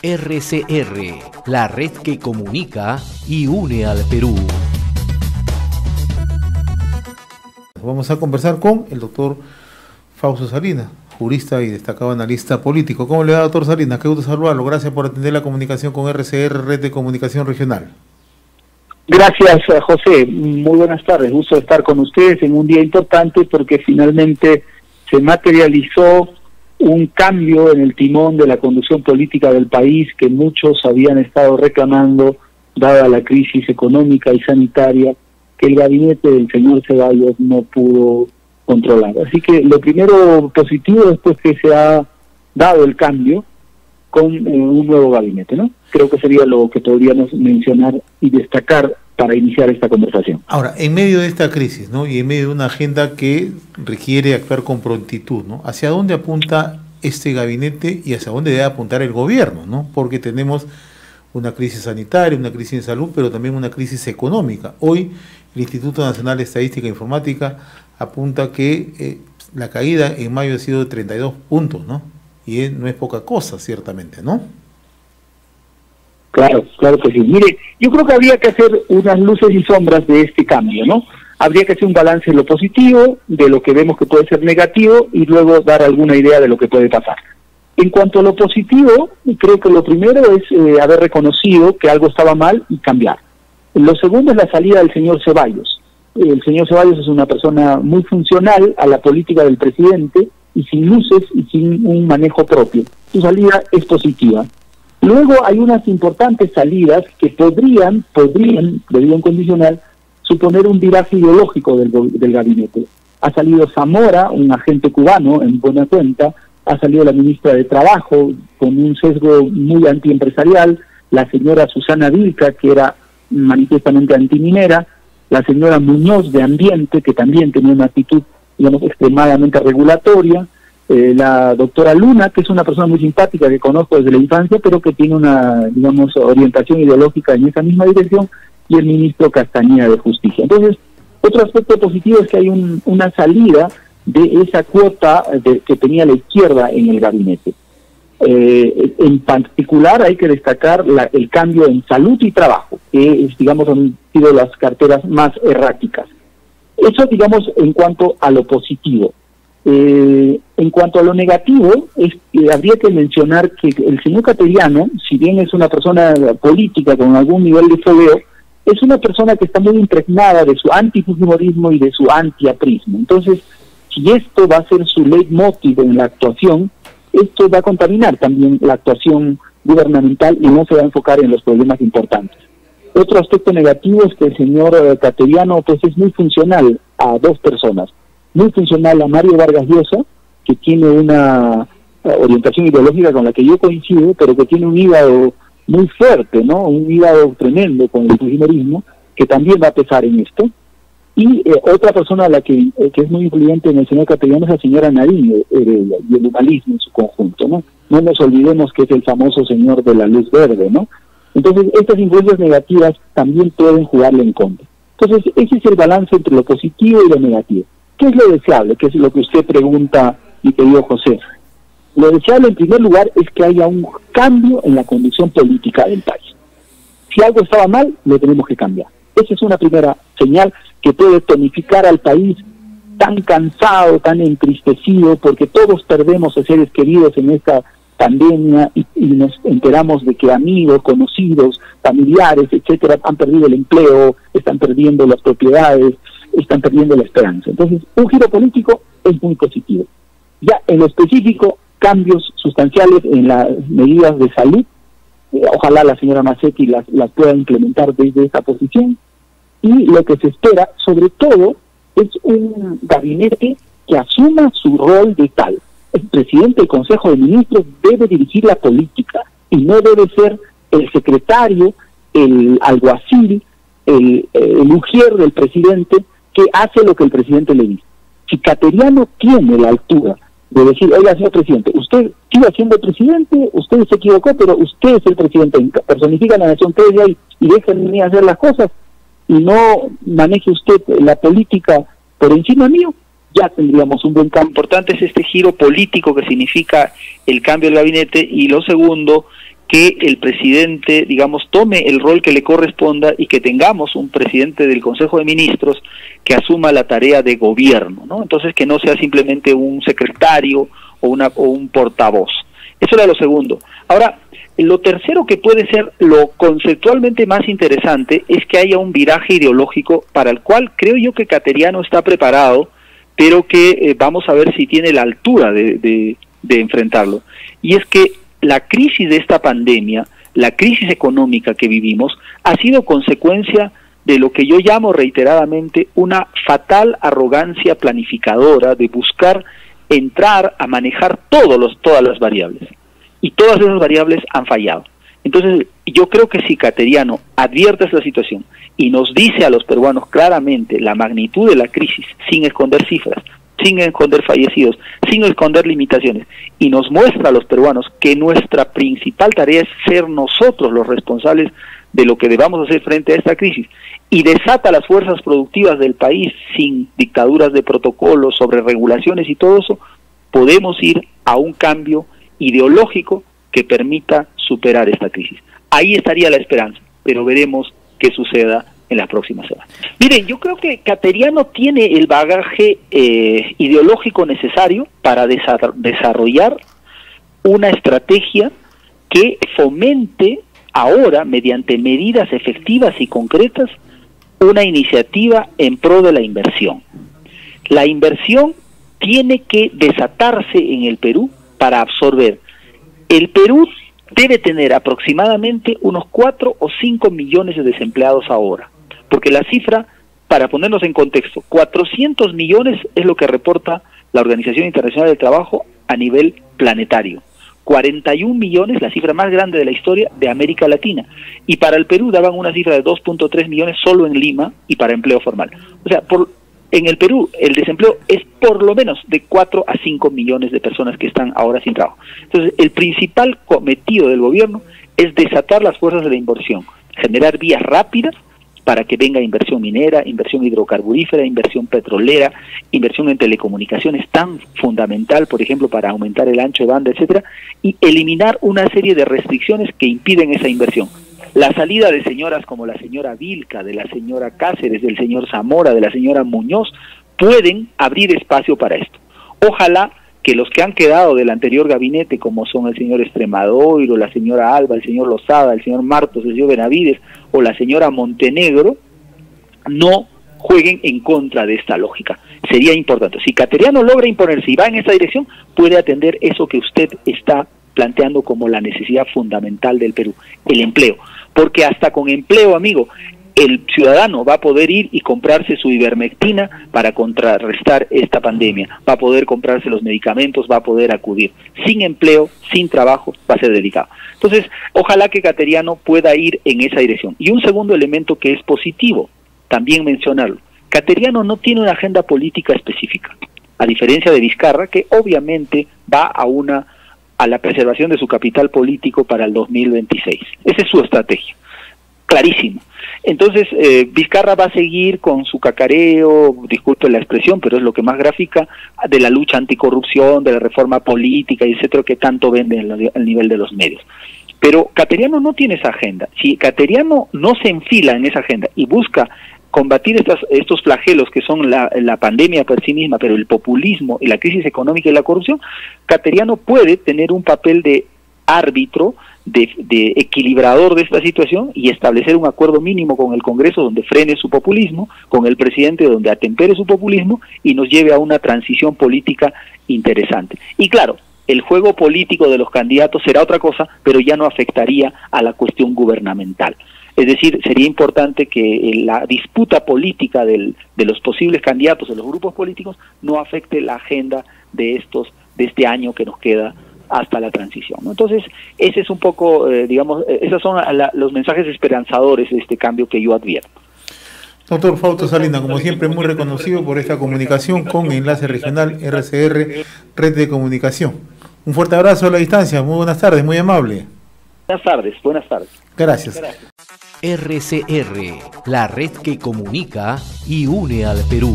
RCR, la red que comunica y une al Perú. Vamos a conversar con el doctor Fausto Salinas, jurista y destacado analista político. ¿Cómo le va, doctor Salinas? Qué gusto saludarlo. Gracias por atender la comunicación con RCR, Red de Comunicación Regional. Gracias, José. Muy buenas tardes. Gusto de estar con ustedes en un día importante porque finalmente se materializó un cambio en el timón de la conducción política del país que muchos habían estado reclamando, dada la crisis económica y sanitaria que el gabinete del señor Ceballos no pudo controlar. Así que lo primero positivo después que se ha dado el cambio con un nuevo gabinete, ¿no? Creo que sería lo que podríamos mencionar y destacar para iniciar esta conversación. Ahora, en medio de esta crisis, ¿no?, y en medio de una agenda que requiere actuar con prontitud, ¿no?, ¿hacia dónde apunta este gabinete y hacia dónde debe apuntar el gobierno, ¿no? Porque tenemos una crisis sanitaria, una crisis de salud, pero también una crisis económica. Hoy el Instituto Nacional de Estadística e Informática apunta que la caída en mayo ha sido de 32 puntos, ¿no? Y no es poca cosa, ciertamente, ¿no? Claro que sí. Mire, yo creo que habría que hacer unas luces y sombras de este cambio, ¿no? Habría que hacer un balance de lo positivo, de lo que vemos que puede ser negativo, y luego dar alguna idea de lo que puede pasar. En cuanto a lo positivo, creo que lo primero es haber reconocido que algo estaba mal y cambiar. Lo segundo es la salida del señor Ceballos. El señor Ceballos es una persona muy funcional a la política del presidente y sin luces y sin un manejo propio. Su salida es positiva. Luego hay unas importantes salidas que podrían, debido a un condicional, suponer un viraje ideológico del gabinete. Ha salido Zamora, un agente cubano en buena cuenta, ha salido la ministra de Trabajo con un sesgo muy antiempresarial, la señora Susana Vilca, que era manifiestamente antiminera, la señora Muñoz de Ambiente, que también tenía una actitud, digamos, extremadamente regulatoria, la doctora Luna, que es una persona muy simpática que conozco desde la infancia, pero que tiene una, digamos, orientación ideológica en esa misma dirección, y el ministro Castañeda de Justicia. Entonces, otro aspecto positivo es que hay una salida de esa cuota que tenía la izquierda en el gabinete. En particular hay que destacar el cambio en salud y trabajo, que es, digamos, han sido las carteras más erráticas. Eso, digamos, en cuanto a lo positivo. En cuanto a lo negativo, habría que mencionar que el señor Cateriano, si bien es una persona política con algún nivel de fogueo, es una persona que está muy impregnada de su antifujimorismo y de su antiaprismo. Entonces, si esto va a ser su leitmotiv en la actuación, esto va a contaminar también la actuación gubernamental y no se va a enfocar en los problemas importantes. Otro aspecto negativo es que el señor Cateriano pues es muy funcional a dos personas. Muy funcional a Mario Vargas Llosa, que tiene una orientación ideológica con la que yo coincido, pero que tiene un hígado muy fuerte, ¿no? Un hígado tremendo con el fujimorismo, que también va a pesar en esto. Y otra persona a la que es muy influyente en el señor Cateriano es la señora Nariño Heredia, y el humanismo en su conjunto, ¿no? No nos olvidemos que es el famoso señor de la luz verde, ¿no? Entonces, estas influencias negativas también pueden jugarle en contra. Entonces, ese es el balance entre lo positivo y lo negativo. ¿Qué es lo deseable? ¿Qué es lo que usted pregunta, mi querido José? Lo deseable, en primer lugar, es que haya un cambio en la conducción política del país. Si algo estaba mal, lo tenemos que cambiar. Esa es una primera señal que puede tonificar al país tan cansado, tan entristecido, porque todos perdemos a seres queridos en esta pandemia y nos enteramos de que amigos, conocidos, familiares, etcétera, han perdido el empleo, están perdiendo las propiedades, están perdiendo la esperanza. Entonces, un giro político es muy positivo. Ya en lo específico, cambios sustanciales en las medidas de salud, ojalá la señora Macetti las pueda implementar desde esa posición, y lo que se espera, sobre todo, es un gabinete que asuma su rol de tal. El presidente del Consejo de Ministros debe dirigir la política y no debe ser el secretario, el alguacil, el ujier del presidente que hace lo que el presidente le dice. Si Cateriano tiene la altura de decir, oiga, señor presidente, usted sigue siendo presidente, usted se equivocó, pero usted es el presidente, personifica a la nación, quédese ahí y déjenme hacer las cosas, y no maneje usted la política por encima mío, ya tendríamos un buen cambio. Importante es este giro político que significa el cambio del gabinete, y lo segundo, que el presidente, digamos, tome el rol que le corresponda y que tengamos un presidente del Consejo de Ministros que asuma la tarea de gobierno, ¿no? Entonces, que no sea simplemente un secretario o un portavoz. Eso era lo segundo. Ahora, lo tercero, que puede ser lo conceptualmente más interesante, es que haya un viraje ideológico para el cual creo yo que Cateriano está preparado, pero que vamos a ver si tiene la altura de enfrentarlo. Y es que la crisis de esta pandemia, la crisis económica que vivimos, ha sido consecuencia de lo que yo llamo reiteradamente una fatal arrogancia planificadora de buscar entrar a manejar todas las variables. Y todas esas variables han fallado. Entonces, yo creo que si Cateriano advierte esta situación y nos dice a los peruanos claramente la magnitud de la crisis, sin esconder cifras, sin esconder fallecidos, sin esconder limitaciones, y nos muestra a los peruanos que nuestra principal tarea es ser nosotros los responsables de lo que debamos hacer frente a esta crisis, y desata las fuerzas productivas del país sin dictaduras de protocolos, sobre regulaciones y todo eso, podemos ir a un cambio ideológico que permita superar esta crisis. Ahí estaría la esperanza, pero veremos qué suceda en las próximas semanas. Miren, yo creo que Cateriano tiene el bagaje ideológico necesario para desarrollar una estrategia que fomente ahora, mediante medidas efectivas y concretas, una iniciativa en pro de la inversión. La inversión tiene que desatarse en el Perú para absorber. El Perú debe tener aproximadamente unos 4 o 5 millones de desempleados ahora, porque la cifra, para ponernos en contexto, 400 millones es lo que reporta la Organización Internacional del Trabajo a nivel planetario. 41 millones, la cifra más grande de la historia de América Latina. Y para el Perú daban una cifra de 2.3 millones solo en Lima y para empleo formal. O sea, en el Perú el desempleo es por lo menos de 4 a 5 millones de personas que están ahora sin trabajo. Entonces, el principal cometido del gobierno es desatar las fuerzas de la inversión, generar vías rápidas para que venga inversión minera, inversión hidrocarburífera, inversión petrolera, inversión en telecomunicaciones, tan fundamental, por ejemplo, para aumentar el ancho de banda, etcétera, y eliminar una serie de restricciones que impiden esa inversión. La salida de señoras como la señora Vilca, de la señora Cáceres, del señor Zamora, de la señora Muñoz, pueden abrir espacio para esto. Ojalá que los que han quedado del anterior gabinete, como son el señor Extremadoiro, la señora Alba, el señor Lozada, el señor Martos, el señor Benavides o la señora Montenegro, no jueguen en contra de esta lógica. Sería importante. Si Cateriano logra imponerse y va en esa dirección, puede atender eso que usted está planteando como la necesidad fundamental del Perú, el empleo. Porque hasta con empleo, amigo, el ciudadano va a poder ir y comprarse su ivermectina para contrarrestar esta pandemia, va a poder comprarse los medicamentos, va a poder acudir. Sin empleo, sin trabajo, va a ser delicado. Entonces, ojalá que Cateriano pueda ir en esa dirección. Y un segundo elemento que es positivo, también mencionarlo, Cateriano no tiene una agenda política específica, a diferencia de Vizcarra, que obviamente va a la preservación de su capital político para el 2026. Esa es su estrategia, clarísima. Entonces, Vizcarra va a seguir con su cacareo, disculpe la expresión, pero es lo que más grafica, de la lucha anticorrupción, de la reforma política, etcétera, que tanto vende al nivel de los medios. Pero Cateriano no tiene esa agenda. Si Cateriano no se enfila en esa agenda y busca combatir estos flagelos que son la pandemia por sí misma, pero el populismo y la crisis económica y la corrupción, Cateriano puede tener un papel de árbitro, de equilibrador de esta situación y establecer un acuerdo mínimo con el Congreso donde frene su populismo, con el presidente donde atempere su populismo y nos lleve a una transición política interesante. Y claro, el juego político de los candidatos será otra cosa, pero ya no afectaría a la cuestión gubernamental. Es decir, sería importante que la disputa política de los posibles candidatos de los grupos políticos no afecte la agenda de este año que nos queda hasta la transición, ¿no? Entonces, ese es un poco, digamos, esos son los mensajes esperanzadores de este cambio que yo advierto. Doctor Fausto Salinas, como siempre, muy reconocido por esta comunicación con Enlace Regional RCR, Red de Comunicación. Un fuerte abrazo a la distancia, muy buenas tardes, muy amable. Buenas tardes. Gracias. RCR, la red que comunica y une al Perú.